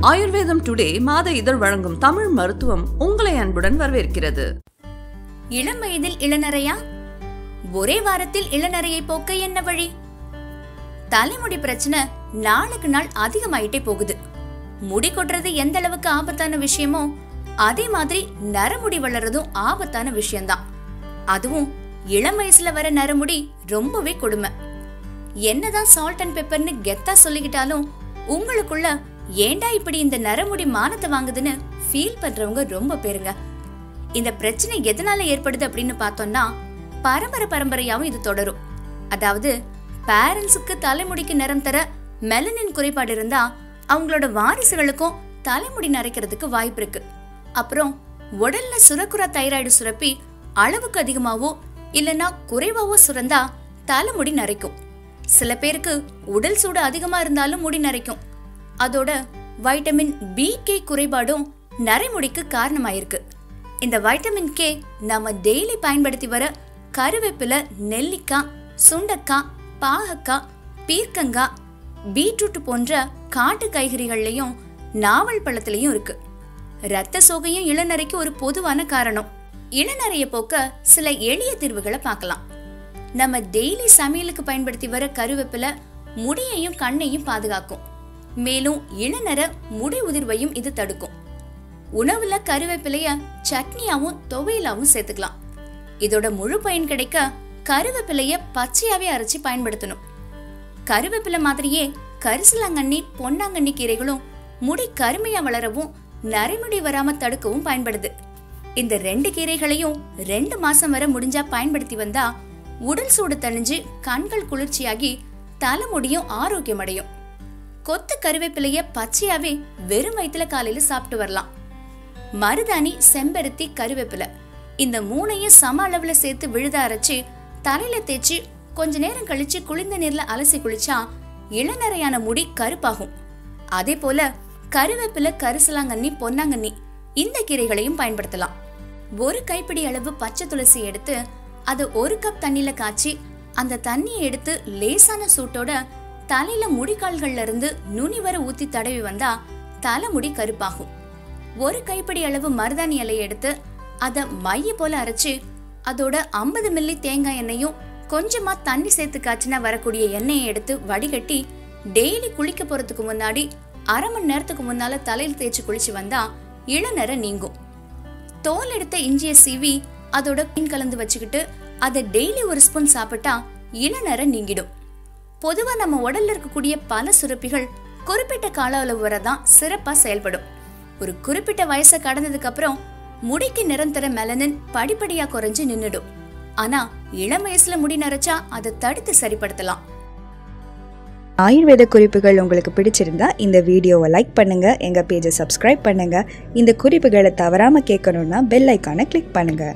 ஆயுர்வேதம் டுடே மாத இதழ் வழங்கும் தமிழ் மருத்துவம் உங்களை அன்புடன் வரவேற்கிறது. இளம் வயதில் இளநரையா? ஒரே வாரத்தில் இளநரையை போக்க என்ன வழி? தலைமுடி பிரச்சனை நாளுக்கு நாள் அதிகமாயிட்டே போகுது. முடி கொட்டுறது எந்த அளவுக்கு ஆபத்தான விஷயமோ அதே மாதிரி நரமுடி வளர்றதும் ஆபத்தான விஷயம்தான். அதுவும் இளம் வயசுல வர நரமுடி ரொம்பவே கொடுமை. என்னதான் சால்ட் அண்ட் பெப்பர்னு கெத்தா சொல்லிக்கிட்டாலும் உங்களுக்குள்ள ஏண்டா இப்படி இந்த நரமுடி மானத்தை வாங்குதுன்னு ஃபீல் பண்றவங்க ரொம்ப பேருங்க. இந்த பிரச்சனை எதனால ஏற்படுது அப்படின்னு பார்த்தோம்னா பரம்பரையாவும் இது தொடரும். அதாவது பேரண்ட்ஸுக்கு தலைமுடிக்கு நிறம் தர மெலனின் குறைபாடு இருந்தா அவங்களோட வாரிசுகளுக்கும் தலைமுடி நரைக்கிறதுக்கு வாய்ப்பு இருக்கு. அப்புறம் உடல்ல சுரக்குற தைராய்டு சுரப்பி அளவுக்கு அதிகமாவோ இல்லைன்னா குறைவாவோ சுரந்தா தலைமுடி நரைக்கும். சில பேருக்கு உடல் சூடு அதிகமா இருந்தாலும் முடி நரைக்கும். அதோட வைட்டமின் B குறைபாடும் நரைமுடிக்கு காரணமாயிருக்கு. இந்த வைட்டமின் K நம்ம டெய்லி பயன்படுத்தி வர கருவேப்பிலை, நெல்லிக்காய், சுண்டக்காய், பாகக்காய், பீர்க்கங்காய், பீட்ரூட் போன்ற காட்டு காய்கறிகள்லயும் நாவல் பழத்திலையும் இருக்கு. ரத்த சோகையும் இளநரைக்கு ஒரு பொதுவான காரணம். இளநரைய போக்க சில எளிய தீர்வுகளை பார்க்கலாம். நம்ம டெய்லி சமையலுக்கு பயன்படுத்தி வர கருவேப்பிலை முடியையும் கண்ணையும் பாதுகாக்கும். மேலும் இளநர முடி உதிர்வையும் இது தடுக்கும். உணவுல கருவேப்பிலைய சட்னியாவும் துவையலாவும் சேர்த்துக்கலாம். இதோட முழு பயன் கிடைக்க கருவேப்பிலைய பச்சையாவே அரைச்சி பயன்படுத்தணும். கருவேப்பிலை மாதிரியே கரிசலாங்கண்ணி, பொன்னாங்கண்ணி கீரைகளும் முடி கருமையா வளரவும் நரைமுடி வராம தடுக்கவும் பயன்படுது. இந்த 2 கீரைகளையும் 2 மாசம் வரை முடிஞ்சா பயன்படுத்தி வந்தா உடல் சூடு தணிஞ்சு கண்கள் குளிர்ச்சியாகி தலைமுடியும் ஆரோக்கியம் அடையும். கொத்து கருவேப்பிலைய பச்சையாவே வெறும் வயிற்றுல காலையில சாப்பிட்டு வரலாம். மருதாணி, செம்பருத்தி, கருவேப்பிலை இந்த 3ஐயும் சம அளவுல சேர்த்து விழுத அரைச்சு தலையில தேய்ச்சி கொஞ்ச நேரம் கழிச்சு குளிர்ந்த நீர்ல அலசி குளிச்சா இளநரையான முடி கருப்பாகும். அதே போல கருவேப்பிலை, கரிசலாங்கண்ணி, பொன்னாங்கண்ணி இந்த கீரைகளையும் பயன்படுத்தலாம். 1 கைப்பிடி அளவு பச்சை துளசி எடுத்து அதை 1 கப் தண்ணியில காய்ச்சி அந்த தண்ணியை எடுத்து லேசான சூட்டோட தலையில முடிக்கால்கள்ல இருந்து நுனி வரை ஊத்தி தடவி வந்தா தலைமுடி கருப்பாகும். 1 கைப்பிடி அளவு மருதாணி இலையை எடுத்து அதை மைய போல அரைச்சு அதோட 50 மில்லி தேங்காய் எண்ணெயும் கொஞ்சமா தண்ணி சேர்த்து காய்ச்சினா வரக்கூடிய எண்ணெயை எடுத்து வடிகட்டி டெய்லி குளிக்க போறதுக்கு முன்னாடி அரை மணி நேரத்துக்கு முன்னால தலையில் தேய்ச்சி குளிச்சு வந்தா இளநர நீங்கும். தோல் எடுத்த இஞ்சியை சீவி அதோட பின் கலந்து வச்சுக்கிட்டு அதை டெய்லி 1 ஸ்பூன் சாப்பிட்டா இளநர நீங்கிடும். பொதுவா நம்ம உடல்ல இருக்கக்கூடிய பல சுரப்பிகள் குறிப்பிட்ட கால அளவு வரதான் சிறப்பா செயல்படும். ஒரு குறிப்பிட்ட வயசை கடந்ததுக்கு அப்புறம் முடிக்கு நிறம் தர மெலனின் படிப்படியா குறைஞ்சு நின்னுடும். ஆனா இளம் வயசுல முடி நரைச்சா அதை தடுத்து சரிப்படுத்தலாம். ஆயுர்வேத குறிப்புகள் உங்களுக்கு பிடிச்சிருந்தா இந்த வீடியோவை லைக் பண்ணுங்க, எங்க பேஜை சப்ஸ்கிரைப் பண்ணுங்க. இந்த குறிப்புகளை தவறாம கேட்கணும்னா பெல் ஐக்கானை கிளிக் பண்ணுங்க.